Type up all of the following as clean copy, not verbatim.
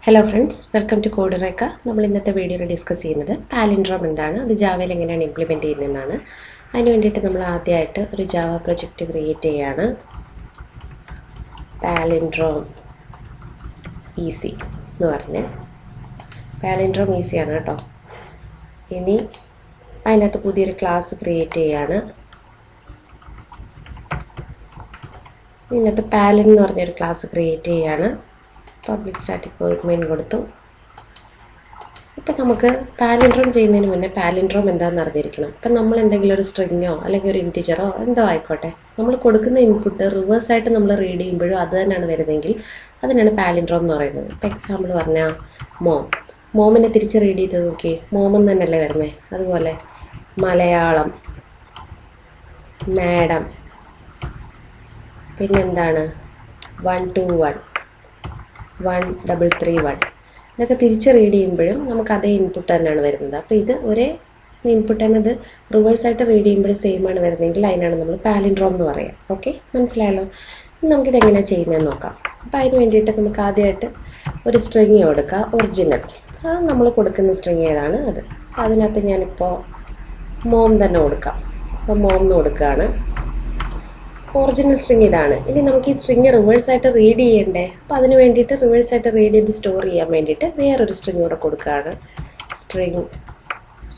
Hello friends, welcome to eureka. നമ്മൾ ഇന്നത്തെ വീഡിയോയിൽ ഡിസ്കസ് ചെയ്യുന്നത് പാലിൻഡ്രോം എന്താണ്, അത് ജാവയിൽ എങ്ങനെയാണ് ഇംപ്ലിമെൻറ്റ് ചെയ്യുന്നതെന്നാണ്. അതിന് വേണ്ടിയിട്ട് നമ്മൾ ആദ്യമായിട്ട് ഒരു ജാവ പ്രൊജക്റ്റ് ക്രിയേറ്റ് ചെയ്യാണ്. പാലിൻഡ്രോം ഈസി എന്ന് പറഞ്ഞ് പാലിൻഡ്രോം ഈസിയാണ് കേട്ടോ. ഇനി അതിനകത്ത് പുതിയൊരു ക്ലാസ് ക്രിയേറ്റ് ചെയ്യാണ്. ഇതിനകത്ത് പാലിൻ എന്ന് പറഞ്ഞൊരു ക്ലാസ് ക്രിയേറ്റ് ചെയ്യാണ്. പബ്ലിക് സ്റ്റാറ്റിക് വോയിഡ് മെയിൻ കൊടുത്തു. ഇപ്പം നമുക്ക് പാലിൻഡ്രോം ചെയ്യുന്നതിന് മുന്നേ പാലിൻഡ്രോം എന്താണെന്ന് അറിഞ്ഞിരിക്കണം. ഇപ്പം നമ്മൾ എന്തെങ്കിലും ഒരു സ്ട്രിങ്ങോ അല്ലെങ്കിൽ ഒരു ഇൻറ്റിജറോ എന്തോ ആയിക്കോട്ടെ, നമ്മൾ കൊടുക്കുന്ന ഇൻപുട്ട് റിവേഴ്സായിട്ട് നമ്മൾ റീഡ് ചെയ്യുമ്പോഴും അത് തന്നെയാണ് വരുന്നതെങ്കിൽ അതിനാണ് പാലിൻഡ്രോം എന്ന് പറയുന്നത്. ഇപ്പം എക്സാമ്പിൾ പറഞ്ഞാൽ മോമിനെ തിരിച്ച് റീഡ് ചെയ്ത് നോക്കി, മോമെന്ന് തന്നെയല്ലേ വരുന്നത്. അതുപോലെ മലയാളം, മാഡം, പിന്നെന്താണ് 121, 1331, ഇതൊക്കെ തിരിച്ച് റീഡ് ചെയ്യുമ്പോഴും നമുക്ക് അതേ ഇൻപുട്ട് തന്നെയാണ് വരുന്നത്. അപ്പോൾ ഇത് ഒരേ ഇൻപുട്ടാണ്, ഇത് റിവേഴ്സായിട്ട് റീഡ് ചെയ്യുമ്പോഴും സെയിം ആണ് വരുന്നതെങ്കിൽ അതിനാണ് നമ്മൾ പാലിൻഡ്രോം എന്ന് പറയാം. ഓക്കെ, മനസ്സിലായല്ലോ. നമുക്കിത് എങ്ങനെയാണ് ചെയ്യുന്നതെന്ന് നോക്കാം. അപ്പോൾ അതിന് വേണ്ടിയിട്ട് നമുക്ക് ആദ്യമായിട്ട് ഒരു സ്ട്രിങ് കൊടുക്കുക, ഒറിജിനൽ. അത് നമ്മൾ കൊടുക്കുന്ന സ്ട്രിങ് ഏതാണ് അത്. അതിനകത്ത് ഞാനിപ്പോൾ മോം തന്നെ കൊടുക്കാം. അപ്പോൾ മോം എന്ന് കൊടുക്കുകയാണ്. ഒറിജിനൽ സ്ട്രിങ് ഇതാണ്. ഇനി നമുക്ക് ഈ സ്ട്രിങ് റിവേഴ്സായിട്ട് റീഡ് ചെയ്യണ്ടേ. അപ്പോൾ അതിന് വേണ്ടിയിട്ട് റിവേഴ്സായിട്ട് റീഡ് ചെയ്ത് സ്റ്റോർ ചെയ്യാൻ വേണ്ടിയിട്ട് വേറൊരു സ്ട്രിങ് കൂടെ കൊടുക്കുകയാണ്. സ്ട്രിങ്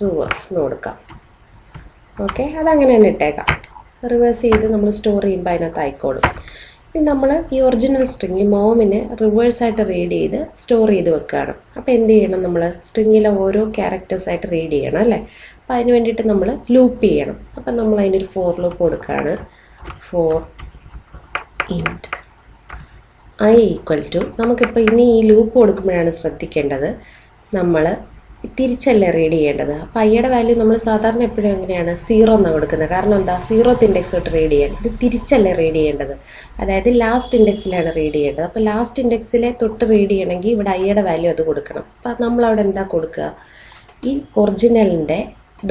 റിവേഴ്സ് എന്ന് കൊടുക്കാം. ഓക്കെ, അതങ്ങനെ തന്നെ ഇട്ടേക്കാം. റിവേഴ്സ് ചെയ്ത് നമ്മൾ സ്റ്റോർ ചെയ്യുമ്പോൾ അതിനകത്ത് ആയിക്കോളും. ഇനി നമ്മൾ ഈ ഒറിജിനൽ സ്ട്രിങ് മോമിനെ റിവേഴ്സായിട്ട് റീഡ് ചെയ്ത് സ്റ്റോർ ചെയ്ത് വെക്കുകയാണ്. അപ്പോൾ എന്ത് ചെയ്യണം, നമ്മൾ സ്ട്രിങ്ങിലെ ഓരോ ക്യാരക്ടേഴ്സായിട്ട് റീഡ് ചെയ്യണം അല്ലേ. അപ്പോൾ അതിന് വേണ്ടിയിട്ട് നമ്മൾ ലൂപ്പ് ചെയ്യണം. അപ്പം നമ്മൾ അതിനൊരു ഫോർ ലൂപ്പ് കൊടുക്കുകയാണ്. for int I equal to, നമുക്കിപ്പോൾ ഇനി ഈ ലൂപ്പ് കൊടുക്കുമ്പോഴാണ് ശ്രദ്ധിക്കേണ്ടത്, നമ്മൾ തിരിച്ചല്ലേ റീഡ് ചെയ്യേണ്ടത്. അപ്പോൾ ഐയുടെ വാല്യൂ നമ്മൾ സാധാരണ എപ്പോഴും എങ്ങനെയാണ് 0 എന്നാണ് കൊടുക്കുന്നത്. കാരണം എന്താ, 0th ഇൻഡെക്സ് തൊട്ട് റീഡ് ചെയ്യാൻ. ഇത് തിരിച്ചല്ലേ റീഡ് ചെയ്യേണ്ടത്, അതായത് ലാസ്റ്റ് ഇൻഡെക്സിലാണ് റീഡ് ചെയ്യേണ്ടത്. അപ്പോൾ ലാസ്റ്റ് ഇൻഡെക്സിലെ തൊട്ട് റീഡ് ചെയ്യണമെങ്കിൽ ഇവിടെ ഐയുടെ വാല്യൂ അത് കൊടുക്കണം. അപ്പോൾ നമ്മളവിടെ എന്താ കൊടുക്കുക, ഈ ഒറിജിനലിൻ്റെ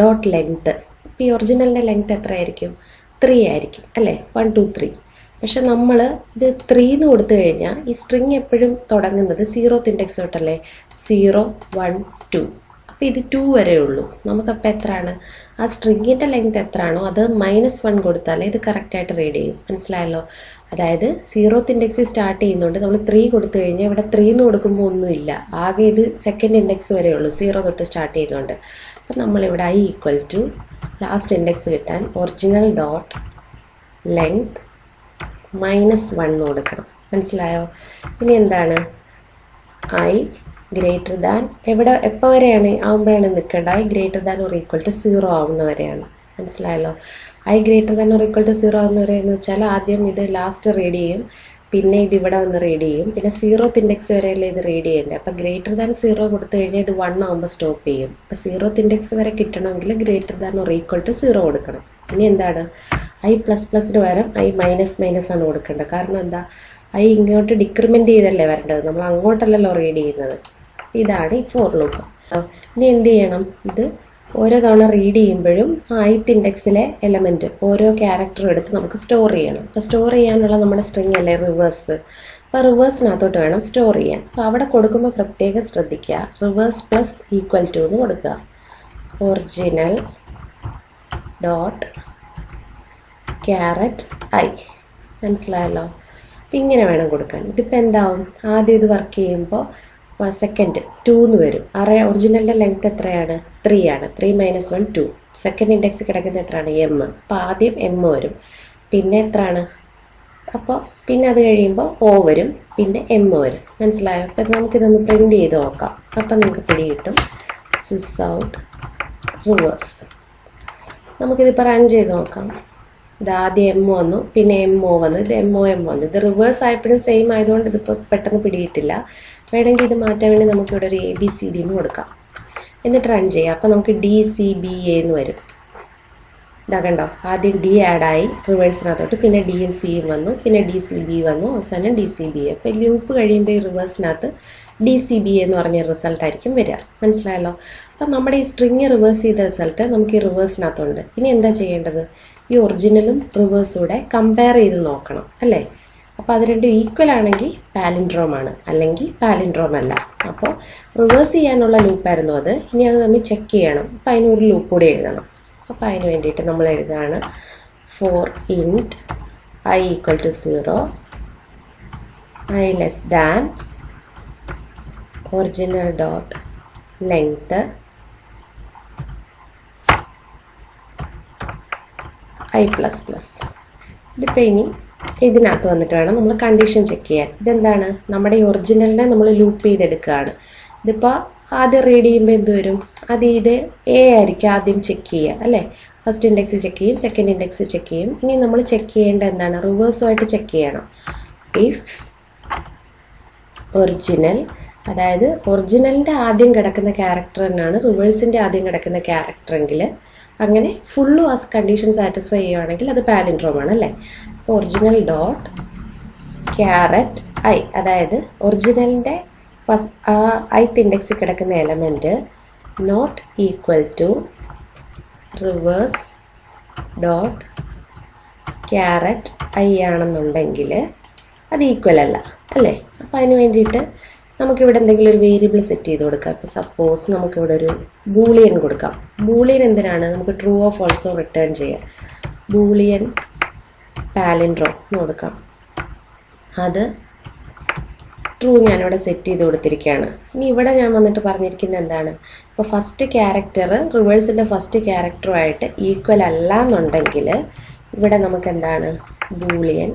ഡോട്ട് ലെങ്ത്ത്. ഇപ്പോൾ ഈ ഒറിജിനലിൻ്റെ ലെങ്ത്ത് എത്രയായിരിക്കും, 3 ആയിരിക്കും അല്ലേ, 1 2 3. പക്ഷെ നമ്മൾ ഇത് 3 എന്ന് കൊടുത്തു കഴിഞ്ഞാൽ ഈ സ്ട്രിങ് എപ്പോഴും തുടങ്ങുന്നത് 0th ഇൻഡെക്സ് തൊട്ടല്ലേ, 0 1 2. അപ്പോൾ ഇത് 2 വരെ ഉള്ളൂ. നമുക്കപ്പോൾ എത്രയാണ്, ആ സ്ട്രിങ്ങിൻ്റെ ലെങ്ത് എത്രയാണോ അത് -1 കൊടുത്താലേ ഇത് കറക്റ്റായിട്ട് റീഡ് ചെയ്യും. മനസ്സിലായല്ലോ. അതായത് 0th ഇൻഡെക്സിൽ സ്റ്റാർട്ട് ചെയ്യുന്നുണ്ട്, നമ്മൾ 3 കൊടുത്തു കഴിഞ്ഞാൽ ഇവിടെ 3 എന്ന് കൊടുക്കുമ്പോൾ ഒന്നുമില്ല, ആകെ ഇത് സെക്കൻഡ് ഇൻഡെക്സ് വരെ ഉള്ളൂ 0 തൊട്ട് സ്റ്റാർട്ട് ചെയ്യുന്നുണ്ട്. അപ്പം നമ്മളിവിടെ I equal to last index കിട്ടാൻ ഒറിജിനൽ ഡോട്ട് ലെങ്ത് -1 കൊടുക്കണം. മനസ്സിലായോ. ഇനി എന്താണ്, I ഗ്രേറ്റർ ദാൻ എപ്പോൾ വരെയാണ് ആകുമ്പോഴാണ് നിൽക്കേണ്ടത്, I greater than or equal to 0 ആവുന്ന വരെയാണ്. മനസ്സിലായല്ലോ. I greater than or equal to 0 ആവുന്ന വരെ എന്ന് വെച്ചാൽ ആദ്യം ഇത് ലാസ്റ്റ് റീഡ് ചെയ്യും, പിന്നെ ഇത് ഇവിടെ വന്ന് റീഡ് ചെയ്യും, പിന്നെ 0th ഇൻഡെക്സ് വരെയല്ലേ ഇത് റീഡ് ചെയ്യേണ്ടത്. അപ്പോൾ ഗ്രേറ്റർ ദാൻ 0 കൊടുത്തു കഴിഞ്ഞാൽ ഇത് 1 ആകുമ്പോൾ സ്റ്റോപ്പ് ചെയ്യും. അപ്പോൾ 0th ഇൻഡെക്സ് വരെ കിട്ടണമെങ്കിൽ greater than or equal to 0 കൊടുക്കണം. ഇനി എന്താണ്, I++ന് പകരം I - ആണ് കൊടുക്കേണ്ടത്. കാരണം എന്താ, I ഇങ്ങോട്ട് ഡിക്രിമെൻ്റ് ചെയ്തല്ലേ വരേണ്ടത്, നമ്മൾ അങ്ങോട്ടല്ലല്ലോ റീഡ് ചെയ്യുന്നത്. ഇതാണ് ഈ ഫോർ ലൂപ്പ്. ഇനി എന്ത് ചെയ്യണം, ഇത് ഓരോ തവണ റീഡ് ചെയ്യുമ്പോഴും ith ഇൻഡെക്സിലെ എലമെൻറ്റ് ഓരോ ക്യാരക്ടറും എടുത്ത് നമുക്ക് സ്റ്റോർ ചെയ്യണം. അപ്പോൾ സ്റ്റോർ ചെയ്യാനുള്ള നമ്മുടെ സ്ട്രിങ് അല്ലേ റിവേഴ്സ്. അപ്പോൾ റിവേഴ്സിനകത്തോട്ട് വേണം സ്റ്റോർ ചെയ്യാൻ. അപ്പോൾ അവിടെ കൊടുക്കുമ്പോൾ പ്രത്യേകം ശ്രദ്ധിക്കുക, റിവേഴ്സ് പ്ലസ് ഈക്വൽ ടു എന്ന് കൊടുക്കുക. Original dot carrot I. മനസ്സിലായല്ലോ. അപ്പം ഇങ്ങനെ വേണം കൊടുക്കാൻ. ഇതിപ്പോൾ എന്താവും, ആദ്യം ഇത് വർക്ക് ചെയ്യുമ്പോൾ സെക്കൻഡ് 2 എന്ന് വരും. ഒറിജിനലിൻ്റെ ലെങ്ത് എത്രയാണ്, 3 ആണ്. 3 - 1 2. സെക്കൻഡ് ഇൻഡെക്സ് കിടക്കുന്നത് എത്രയാണ്, m. അപ്പോൾ ആദ്യം m വരും, പിന്നെ എത്രയാണ്, അപ്പോൾ പിന്നെ അത് കഴിയുമ്പോൾ o വരും, പിന്നെ m വരും. മനസ്സിലായോ. അപ്പം നമുക്കിതൊന്ന് പ്രിൻ്റ് ചെയ്ത് നോക്കാം. അപ്പം നമുക്ക് പിടി കിട്ടും. സിസ് ഔട്ട് റിവേഴ്സ്. നമുക്കിതിപ്പോൾ റൺ ചെയ്ത് നോക്കാം. ഇത് ആദ്യം m വന്നു, പിന്നെ mo വന്നു, ഇത് mo വന്നു. ഇത് റിവേഴ്സ് ആയപ്പോഴും സെയിം ആയതുകൊണ്ട് ഇതിപ്പോൾ പെട്ടെന്ന് പിടിയിട്ടില്ല. വേണമെങ്കിൽ ഇത് മാറ്റാൻ വേണ്ടി നമുക്കിവിടെ ഒരു ABCD എന്ന് കൊടുക്കാം. എന്നിട്ട് റൺ ചെയ്യാം. അപ്പോൾ നമുക്ക് DCBA എന്ന് വരും. ഇതാ കണ്ടോ, ആദ്യം D ആഡായി റിവേഴ്സിനകത്തോട്ട്, പിന്നെ Dയും Cയും വന്നു, പിന്നെ DCB വന്നു, അവസാനം DCBA. അപ്പോൾ ലൂപ്പ് കഴിയുമ്പോൾ ഈ റിവേഴ്സിനകത്ത് DCBA എന്ന് പറഞ്ഞ റിസൾട്ട് ആയിരിക്കും വരിക. മനസ്സിലായല്ലോ. അപ്പം നമ്മുടെ ഈ സ്ട്രിങ് റിവേഴ്സ് ചെയ്ത റിസൾട്ട് നമുക്ക് ഈ റിവേഴ്സിനകത്തുണ്ട്. ഇനി എന്താ ചെയ്യേണ്ടത്, ഈ ഒറിജിനലും റിവേഴ്സും കൂടെ കമ്പയർ ചെയ്ത് നോക്കണം അല്ലേ. അപ്പോൾ അത് രണ്ടും ഈക്വൽ ആണെങ്കിൽ പാലിൻഡ്രോം ആണ്, അല്ലെങ്കിൽ പാലിൻഡ്രോം അല്ല. അപ്പോൾ റിവേഴ്സ് ചെയ്യാനുള്ള ലൂപ്പായിരുന്നു അത്. ഇനി അത് നമ്മൾ ചെക്ക് ചെയ്യണം. അപ്പോൾ അതിനൊരു ലൂപ്പ് കൂടി എഴുതണം. അപ്പോൾ അതിന് വേണ്ടിയിട്ട് നമ്മൾ എഴുതാണ് for int I equal to 0, I less than original dot length I plus plus. ഇതിപ്പോൾ ഇനി ഇതിനകത്ത് വന്നിട്ട് വേണം നമ്മൾ കണ്ടീഷൻ ചെക്ക് ചെയ്യാൻ. ഇതെന്താണ്, നമ്മുടെ ഈ ഒറിജിനലിനെ നമ്മൾ ലൂപ്പ് ചെയ്തെടുക്കുകയാണ്. ഇതിപ്പോൾ ആദ്യം റീഡ് ചെയ്യുമ്പോൾ എന്ത് വരും, അത് ഇത് എ ആയിരിക്കും ആദ്യം ചെക്ക് ചെയ്യുക അല്ലേ. ഫസ്റ്റ് ഇൻഡെക്സ് ചെക്ക് ചെയ്യും, സെക്കൻഡ് ഇൻഡെക്സ് ചെക്ക് ചെയ്യും. ഇനി നമ്മൾ ചെക്ക് ചെയ്യേണ്ടത് എന്താണ്, റിവേഴ്സുമായിട്ട് ചെക്ക് ചെയ്യണം. ഇഫ് ഒറിജിനൽ, അതായത് ഒറിജിനലിൻ്റെ ആദ്യം കിടക്കുന്ന ക്യാരക്ടർ തന്നെയാണ് റിവേഴ്സിൻ്റെ ആദ്യം കിടക്കുന്ന ക്യാരക്ടറെങ്കിൽ അങ്ങനെ ഫുള്ളും ആ കണ്ടീഷൻ സാറ്റിസ്ഫൈ ചെയ്യുകയാണെങ്കിൽ അത് പാലിൻഡ്രോം ആണ് അല്ലേ. അപ്പോൾ ഒറിജിനൽ ഡോട്ട് ക്യാരറ്റ് ഐ, അതായത് ഒറിജിനലിൻ്റെ ith ഇൻഡെക്സിൽ കിടക്കുന്ന element not equal to reverse dot char at i ആണെന്നുണ്ടെങ്കിൽ അത് ഈക്വൽ അല്ല അല്ലേ. അപ്പോൾ അതിന് വേണ്ടിയിട്ട് നമുക്കിവിടെ എന്തെങ്കിലും ഒരു വേരിയബിൾ സെറ്റ് ചെയ്ത് കൊടുക്കാം. ഇപ്പോൾ സപ്പോസ് നമുക്കിവിടെ ഒരു ബൂളിയൻ കൊടുക്കാം. ബൂളിയൻ എന്തിനാണ്, നമുക്ക് ട്രൂ ഓർ ഫോൾസോ റിട്ടേൺ ചെയ്യാം. ബൂളിയൻ പാലിൻഡ്രോം എന്ന് കൊടുക്കാം. അത് ട്രൂ ഞാനിവിടെ സെറ്റ് ചെയ്ത് കൊടുത്തിരിക്കുകയാണ്. ഇനി ഇവിടെ ഞാൻ വന്നിട്ട് പറഞ്ഞിരിക്കുന്നത് എന്താണ്, ഇപ്പോൾ ഫസ്റ്റ് ക്യാരക്ടർ റിവേഴ്സിൻ്റെ ഫസ്റ്റ് ക്യാരക്ടറുമായിട്ട് ഈക്വൽ അല്ല എന്നുണ്ടെങ്കിൽ ഇവിടെ നമുക്ക് എന്താണ് ബൂളിയൻ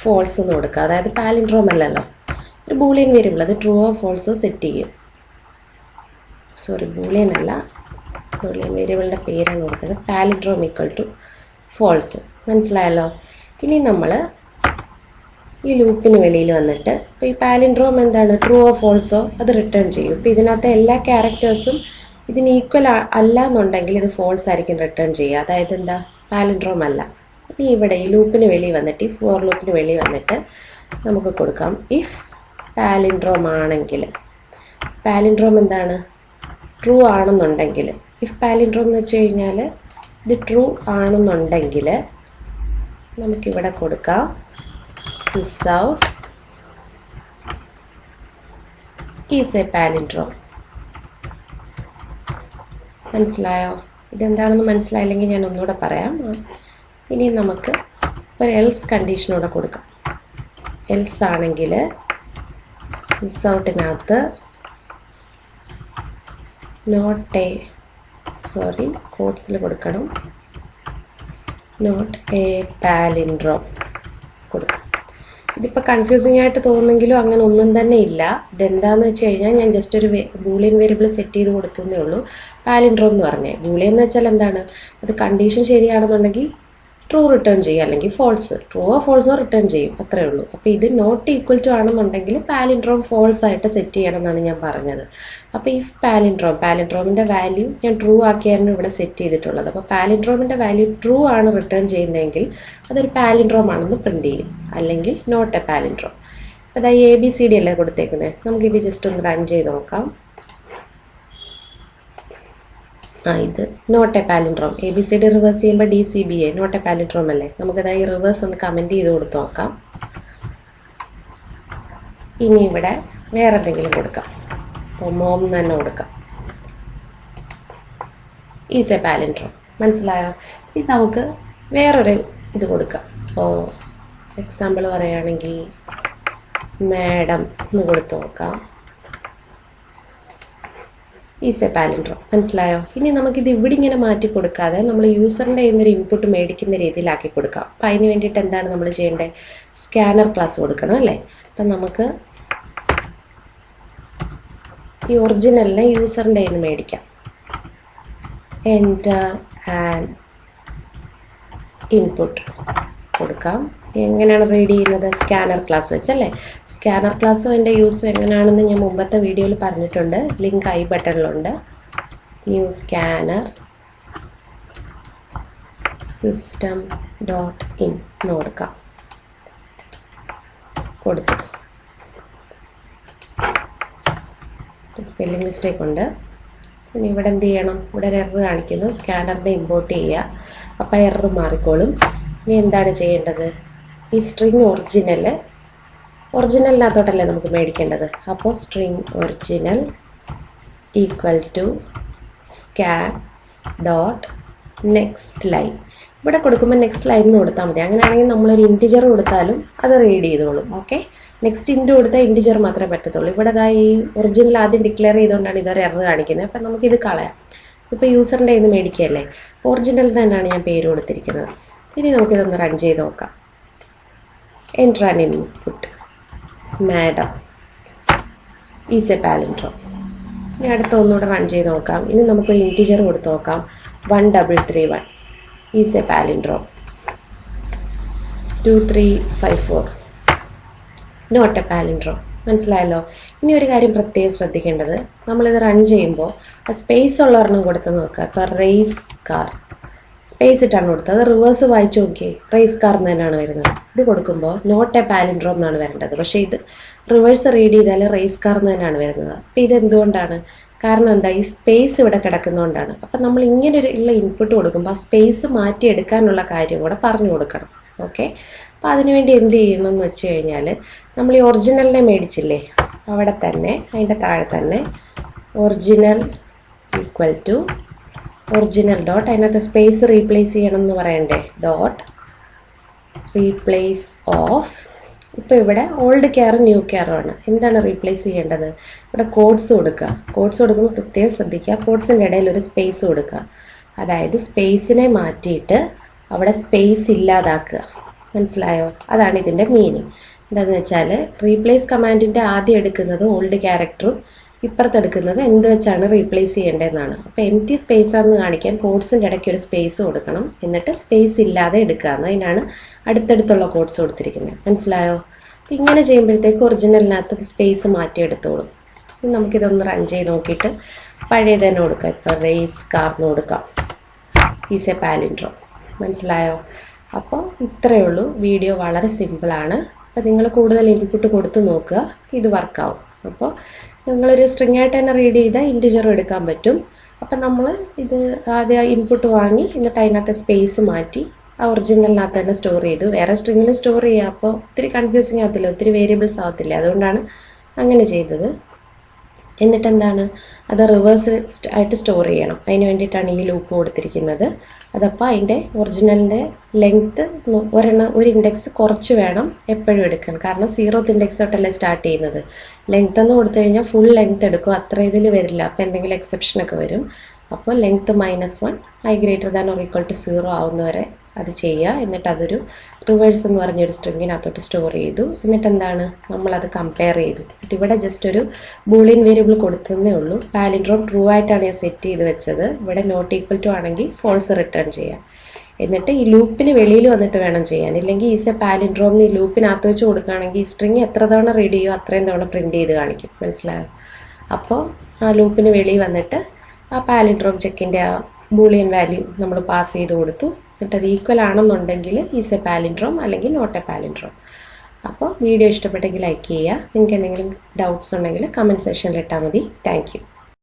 ഫോൾസ് എന്ന് കൊടുക്കുക. അതായത് പാലിൻഡ്രോം അല്ലല്ലോ, ഒരു ബൂളിയൻ വേരിയബിൾ, അത് ട്രൂ ഓർ ഫോൾസോ സെറ്റ് ചെയ്യും. ബൂളിയൻ അല്ല, ബൂളിയൻ വേരിയബിളിൻ്റെ പേരാണ് കൊടുക്കുന്നത്. Palindrome equal to false. മനസ്സിലായല്ലോ. ഇനി നമ്മൾ ഈ ലൂപ്പിന് വെളിയിൽ വന്നിട്ട് ഇപ്പോൾ ഈ പാലിൻഡ്രോം എന്താണ്, ട്രൂ ഓർ ഫോൾസോ അത് റിട്ടേൺ ചെയ്യും. ഇപ്പോൾ ഇതിനകത്തെ എല്ലാ ക്യാരക്ടേഴ്സും ഇതിന് ഈക്വൽ അല്ല എന്നുണ്ടെങ്കിൽ ഇത് ഫോൾസ് ആയിരിക്കും റിട്ടേൺ ചെയ്യുക. അതായത് എന്താ, പാലിൻഡ്രോം അല്ല. ഇനി ഇവിടെ ഈ ലൂപ്പിന് വെളിയിൽ വന്നിട്ട്, ഈ ഫോർ ലൂപ്പിന് വെളിയിൽ വന്നിട്ട് നമുക്ക് കൊടുക്കാം ഇഫ് പാലിൻഡ്രോം ആണെങ്കിൽ, പാലിൻഡ്രോം എന്താണ്, ട്രൂ ആണെന്നുണ്ടെങ്കിൽ. ഇഫ് പാലിൻഡ്രോം എന്ന് വെച്ച് കഴിഞ്ഞാൽ ഇത് ട്രൂ ആണെന്നുണ്ടെങ്കിൽ നമുക്കിവിടെ കൊടുക്കാം sysout is a palindrome. മനസ്സിലായോ? ഇതെന്താണെന്ന് മനസ്സിലായില്ലെങ്കിൽ ഞാൻ ഒന്നുകൂടെ പറയാം. ഇനി നമുക്ക് ഒരു എൽസ് കണ്ടീഷനൂടെ കൊടുക്കാം. എൽസ് ആണെങ്കിൽ സിസൗട്ടിനകത്ത് കോട്ട്സിൽ കൊടുക്കണം, നോട്ട് എ പാലിൻഡ്രോം കൊടുക്കാം. ഇതിപ്പോൾ കൺഫ്യൂസിങ് ആയിട്ട് തോന്നുന്നെങ്കിലും അങ്ങനെ ഒന്നും തന്നെ ഇല്ല. ഇതെന്താണെന്ന് വെച്ച് കഴിഞ്ഞാൽ ഞാൻ ജസ്റ്റ് ഒരു ബൂളിയൻ വേരിയബിൾ സെറ്റ് ചെയ്ത് കൊടുത്തേ ഉള്ളൂ. പാലിൻഡ്രോം എന്ന് പറഞ്ഞേ, ബൂളിയൻ എന്ന് വെച്ചാൽ എന്താണ്, അത് കണ്ടീഷൻ ശരിയാണെന്നുണ്ടെങ്കിൽ ട്രൂ റിട്ടേൺ ചെയ്യും, അല്ലെങ്കിൽ ഫോൾസ്, ട്രൂവോ ഫോൾസോ റിട്ടേൺ ചെയ്യും, അത്രേ ഉള്ളൂ. അപ്പോൾ ഇത് നോട്ട് ഈക്വൽ ടു ആണെന്നുണ്ടെങ്കിൽ പാലിൻഡ്രോം ഫോൾസ് ആയിട്ട് സെറ്റ് ചെയ്യണം എന്നാണ് ഞാൻ പറഞ്ഞത്. അപ്പോൾ ഈ പാലിൻഡ്രോമിൻ്റെ വാല്യൂ ഞാൻ ട്രൂ ആക്കിയായിരുന്നു ഇവിടെ സെറ്റ് ചെയ്തിട്ടുള്ളത്. അപ്പോൾ പാലിൻഡ്രോമിൻ്റെ വാല്യൂ ട്രൂ ആണ് റിട്ടേൺ ചെയ്യുന്നതെങ്കിൽ അതൊരു പാലിൻഡ്രോം ആണെന്ന് പ്രിന്റ് ചെയ്യും, അല്ലെങ്കിൽ നോട്ട് എ പാലിൻഡ്രോം. അപ്പോൾ അതായത് ABCD അല്ലേ കൊടുത്തേക്കുന്നത്. നമുക്കിത് ജസ്റ്റ് ഒന്ന് റൺ ചെയ്ത് നോക്കാം. ഇത് not a palindrome. ABCD reverse ചെയ്യുമ്പോൾ DCBA നോട്ട് എ പാലിൻഡ്രോം അല്ലേ. നമുക്കതായി റിവേഴ്സ് ഒന്ന് കമൻറ്റ് ചെയ്ത് കൊടുത്ത് നോക്കാം. ഇനി ഇവിടെ വേറെ എന്തെങ്കിലും കൊടുക്കാം. അപ്പോൾ മോം തന്നെ കൊടുക്കാം. Is a palindrome. മനസ്സിലായോ? ഇത് നമുക്ക് വേറൊരു ഇത് കൊടുക്കാം. അപ്പോൾ എക്സാമ്പിൾ പറയുകയാണെങ്കിൽ മാഡം എന്ന് കൊടുത്ത് നോക്കാം. Is a palindrome. മനസ്സിലായോ? ഇനി നമുക്കിത് ഇവിടെ ഇങ്ങനെ മാറ്റി കൊടുക്കാതെ നമ്മൾ യൂസറിൻ്റെ കയ്യിൽ ഇൻപുട്ട് മേടിക്കുന്ന രീതിയിലാക്കി കൊടുക്കാം. അപ്പം അതിന് വേണ്ടിയിട്ട് എന്താണ് നമ്മൾ ചെയ്യേണ്ടത്, സ്കാനർ ക്ലാസ് കൊടുക്കണം അല്ലേ. അപ്പം നമുക്ക് ഈ ഒറിജിനലിനെ യൂസറിൻ്റെ കയ്യിൽ നിന്ന് മേടിക്കാം. എൻ്റർ ആൻഡ് ഇൻപുട്ട് കൊടുക്കാം. എങ്ങനെയാണ് റീഡ് ചെയ്യുന്നത്, സ്കാനർ ക്ലാസ് വെച്ചല്ലേ. സ്കാനർ ക്ലാസ്സും അതിൻ്റെ യൂസും എങ്ങനെയാണെന്ന് ഞാൻ മുമ്പത്തെ വീഡിയോയിൽ പറഞ്ഞിട്ടുണ്ട്. ലിങ്ക് ഐ ബട്ടണിലുണ്ട്. New scanner system dot in എന്ന് കൊടുക്കാം. കൊടുത്തു. സ്പെല്ലിംഗ് മിസ്റ്റേക്ക് ഉണ്ട്. ഇനി ഇവിടെ എന്ത് ചെയ്യണം, ഇവിടെ ഒരു എറർ കാണിക്കുന്നു. സ്കാനറിനെ ഇമ്പോർട്ട് ചെയ്യുക. അപ്പോൾ എറർ മാറിക്കോളും. ഇനി എന്താണ് ചെയ്യേണ്ടത്, ഈ സ്ട്രിങ് ഒറിജിനലിനകത്തോട്ടല്ലേ നമുക്ക് മേടിക്കേണ്ടത്. അപ്പോൾ string original equal to scan dot next line. ഇവിടെ കൊടുക്കുമ്പോൾ നെക്സ്റ്റ് ലൈൻ എന്ന് കൊടുത്താൽ മതി. അങ്ങനെയാണെങ്കിൽ നമ്മളൊരു ഇൻറ്റിജർ കൊടുത്താലും അത് റീഡ് ചെയ്തോളും. ഓക്കെ, നെക്സ്റ്റ് ഇൻറ്റു കൊടുത്താൽ ഇൻറ്റിജർ മാത്രമേ പറ്റത്തുള്ളൂ. ഇവിടെ ഈ ഒറിജിനൽ ആദ്യം ഡിക്ലെയർ ചെയ്തുകൊണ്ടാണ് ഇതൊരു എറർ കാണിക്കുന്നത്. അപ്പം നമുക്കിത് കളയാം. ഇപ്പോൾ യൂസറിൻ്റെ കയ്യിൽ നിന്ന് മേടിക്കുകയല്ലേ, ഒറിജിനൽ തന്നെയാണ് ഞാൻ പേര് കൊടുത്തിരിക്കുന്നത്. ഇനി നമുക്കിതൊന്ന് റൺ ചെയ്ത് നോക്കാം. Enter an input madam is a palindrome. ഇനി അടുത്ത ഒന്നുകൂടെ റൺ ചെയ്ത് നോക്കാം. ഇനി നമുക്കൊരു ഇൻറ്റിജർ കൊടുത്ത് നോക്കാം. 1331 is a palindrome. 2354 not a palindrome. മനസ്സിലായല്ലോ. ഇനി ഒരു കാര്യം പ്രത്യേകം ശ്രദ്ധിക്കേണ്ടത്, നമ്മളിത് റൺ ചെയ്യുമ്പോൾ ആ സ്പേസ് ഉള്ള ഒരെണ്ണം കൊടുത്ത് നോക്കുക. ഇപ്പോൾ റേസ് കാർ സ്പേസ് ഇട്ടാണ് കൊടുത്തത്. അത് റിവേഴ്സ് വായിച്ചു നോക്കിയേ, റേസ് കാർ എന്ന് തന്നെയാണ് വരുന്നത്. ഇത് കൊടുക്കുമ്പോൾ നോട്ട് എ പാലിൻഡ്രോം എന്നാണ് വരേണ്ടത്. പക്ഷേ ഇത് റിവേഴ്സ് റീഡ് ചെയ്താൽ റേസ് കാർ എന്ന് തന്നെയാണ് വരുന്നത്. അപ്പോൾ ഇതെന്തുകൊണ്ടാണ്? കാരണം എന്താ, ഈ സ്പേസ് ഇവിടെ കിടക്കുന്നതുകൊണ്ടാണ്. അപ്പം നമ്മൾ ഇങ്ങനെ ഉള്ള ഇൻപുട്ട് കൊടുക്കുമ്പോൾ ആ സ്പേസ് മാറ്റിയെടുക്കാനുള്ള കാര്യം കൂടെ പറഞ്ഞു കൊടുക്കണം. ഓക്കെ, അപ്പോൾ അതിനുവേണ്ടി എന്ത് ചെയ്യണം എന്ന് വെച്ച് കഴിഞ്ഞാൽ, നമ്മൾ ഈ ഒറിജിനലിനെ മേടിച്ചില്ലേ, അവിടെ തന്നെ അതിൻ്റെ താഴെ തന്നെ original equal to original dot, അതിനകത്ത് സ്പേസ് റീപ്ലേസ് ചെയ്യണം എന്ന് പറയണ്ടേ, ഡോട്ട് റീപ്ലേസ് ഓഫ്. ഇപ്പോൾ ഇവിടെ ഓൾഡ് കെയറും ന്യൂ കെയറും ആണ്. എന്താണ് റീപ്ലേസ് ചെയ്യേണ്ടത്? ഇവിടെ കോഡ്സ് കൊടുക്കുക. കോഡ്സ് കൊടുക്കുമ്പോൾ പ്രത്യേകം ശ്രദ്ധിക്കുക, കോഡ്സിൻ്റെ ഇടയിൽ ഒരു സ്പേസ് കൊടുക്കുക. അതായത് സ്പേസിനെ മാറ്റിയിട്ട് അവിടെ സ്പേസ് ഇല്ലാതാക്കുക. മനസ്സിലായോ? അതാണ് ഇതിൻ്റെ മീനിങ്. എന്താണെന്ന് വെച്ചാൽ, റീപ്ലേസ് കമാൻഡിൻ്റെ ആദ്യം എടുക്കുന്നത് ഓൾഡ് ക്യാരക്ടറും ഇപ്പുറത്തെടുക്കുന്നത് എന്ത് വെച്ചാണ് റീപ്ലേസ് ചെയ്യേണ്ടതെന്നാണ്. അപ്പോൾ എംറ്റി സ്പേസ് ആണെന്ന് കാണിക്കാൻ കോഡ്സിൻ്റെ ഇടയ്ക്ക് ഒരു സ്പേസ് കൊടുക്കണം, എന്നിട്ട് സ്പേസ് ഇല്ലാതെ എടുക്കുക. അതിനാണ് അടുത്തടുത്തുള്ള കോഡ്സ് കൊടുത്തിരിക്കുന്നത്. മനസ്സിലായോ? അപ്പോൾ ഇങ്ങനെ ചെയ്യുമ്പോഴത്തേക്ക് ഒറിജിനലിനകത്ത് സ്പേസ് മാറ്റിയെടുത്തോളും. നമുക്കിതൊന്ന് റൺ ചെയ്ത് നോക്കിയിട്ട് പഴയ തന്നെ കൊടുക്കാം. ഇപ്പോൾ റേസ് കാർ എന്ന് കൊടുക്കാം. Is a palindrome. മനസ്സിലായോ? അപ്പോൾ ഇത്രയേ ഉള്ളൂ. വീഡിയോ വളരെ സിമ്പിളാണ്. അപ്പോൾ നിങ്ങൾ കൂടുതൽ ഇൻപുട്ട് കൊടുത്ത് നോക്കുക, ഇത് വർക്കാവും. അപ്പോൾ നിങ്ങളൊരു സ്ട്രിങ് ആയിട്ട് തന്നെ റീഡ് ചെയ്താൽ ഇൻറ്റിജറും എടുക്കാൻ പറ്റും. അപ്പം നമ്മൾ ഇത് ആദ്യം ഇൻപുട്ട് വാങ്ങി എന്നിട്ട് അതിനകത്ത് സ്പേസ് മാറ്റി ആ ഒറിജിനലിനകത്ത് തന്നെ സ്റ്റോർ ചെയ്തു. വേറെ സ്ട്രിങ്ങിൽ സ്റ്റോർ ചെയ്യുക, അപ്പോൾ ഒത്തിരി കൺഫ്യൂസിങ് ആകത്തില്ല, ഒത്തിരി വേരിയബിൾസ് ആകത്തില്ല. അതുകൊണ്ടാണ് അങ്ങനെ ചെയ്തത്. എന്നിട്ട് എന്താണ്, അത് റിവേഴ്സ് ആയിട്ട് സ്റ്റോർ ചെയ്യണം. അതിന് വേണ്ടിയിട്ടാണ് ഈ ലൂപ്പ് കൊടുത്തിരിക്കുന്നത്. അതപ്പോൾ അതിൻ്റെ ഒറിജിനലിൻ്റെ ലെങ്ത്ത് ഒരു ഇൻഡെക്സ് കുറച്ച് വേണം എപ്പോഴും എടുക്കാൻ. കാരണം 0th ഇൻഡെക്സ് തൊട്ടല്ലേ സ്റ്റാർട്ട് ചെയ്യുന്നത്. ലെങ്ത്ത് എന്ന് കൊടുത്തു കഴിഞ്ഞാൽ ഫുൾ ലെങ്ത്ത് എടുക്കും, അത്ര ഇതിൽ വരില്ല. അപ്പോൾ എന്തെങ്കിലും എക്സെപ്ഷനൊക്കെ വരും. അപ്പോൾ length -1 i greater than or equal to 0 ആവുന്നവരെ അത് ചെയ്യുക. എന്നിട്ട് അതൊരു റിവേഴ്സ് എന്ന് പറഞ്ഞൊരു സ്ട്രിങ്ങിനകത്തോട്ട് സ്റ്റോർ ചെയ്തു. എന്നിട്ട് എന്താണ്, നമ്മളത് കമ്പയർ ചെയ്തു. എന്നിട്ട് ഇവിടെ ജസ്റ്റ് ഒരു ബൂളിയൻ വേരിയബിൾ കൊടുത്തതേ ഉള്ളൂ. പാലിൻഡ്രോം ട്രൂ ആയിട്ടാണ് ഞാൻ സെറ്റ് ചെയ്ത് വെച്ചത്. ഇവിടെ നോട്ട് ഈക്വൽ ടു ആണെങ്കിൽ ഫോൾസ് റിട്ടേൺ ചെയ്യാം. എന്നിട്ട് ഈ ലൂപ്പിന് വെളിയിൽ വന്നിട്ട് വേണം ചെയ്യാൻ. ഇല്ലെങ്കിൽ ഈസ് എ പാലിൻഡ്രോം ഈ ലൂപ്പിനകത്ത് വെച്ച് കൊടുക്കുകയാണെങ്കിൽ ഈ സ്ട്രിങ് എത്ര തവണ റീഡ് ചെയ്യുമോ അത്രയും തവണ പ്രിൻറ്റ് ചെയ്ത് കാണിക്കും. മനസ്സിലായോ? അപ്പോൾ ആ ലൂപ്പിന് വെളിയിൽ വന്നിട്ട് ആ പാലിൻഡ്രോം ചെക്കിൻ്റെ ആ ബൂളിയൻ വാല്യൂ നമ്മൾ പാസ് ചെയ്ത് കൊടുത്തു. എന്നിട്ട് അത് ഈക്വൽ ആണെന്നുണ്ടെങ്കിൽ ഈസ് എ പാലിൻഡ്രോം, അല്ലെങ്കിൽ നോട്ട് എ പാലിൻഡ്രോം. അപ്പോൾ വീഡിയോ ഇഷ്ടപ്പെട്ടെങ്കിൽ ലൈക്ക് ചെയ്യുക. നിങ്ങൾക്ക് എന്തെങ്കിലും ഡൗട്ട്സ് ഉണ്ടെങ്കിൽ കമൻറ്റ് സെക്ഷനിൽ ഇട്ടാൽ മതി. Thank you.